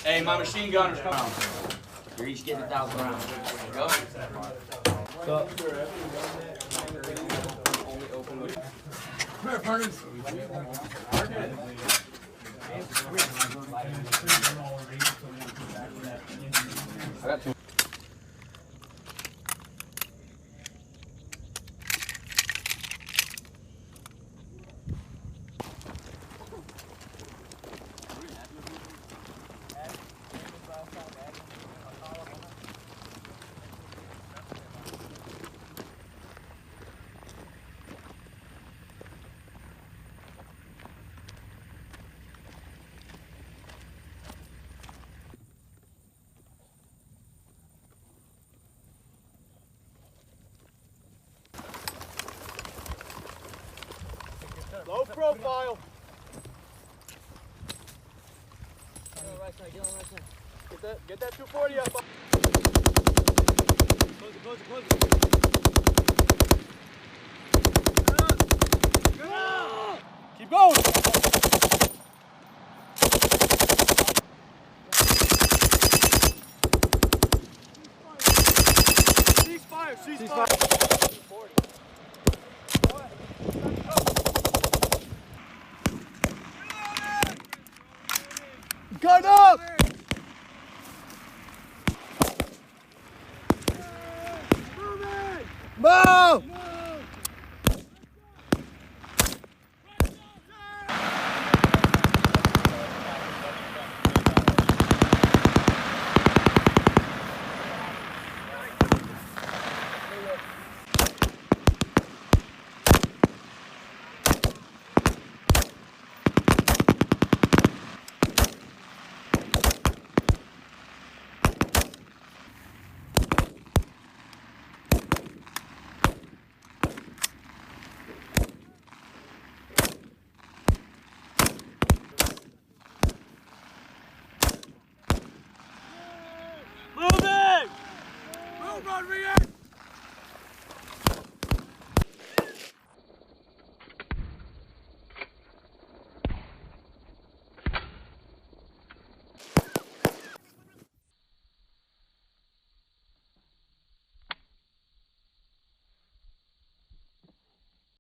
Hey, my machine gunners, come on. You're each getting 1,000 rounds. Go. So, Come here, Perkins. I got 2. low profile. Get that 240 up. Close it. Keep going. Cease fire. Gun up! Move!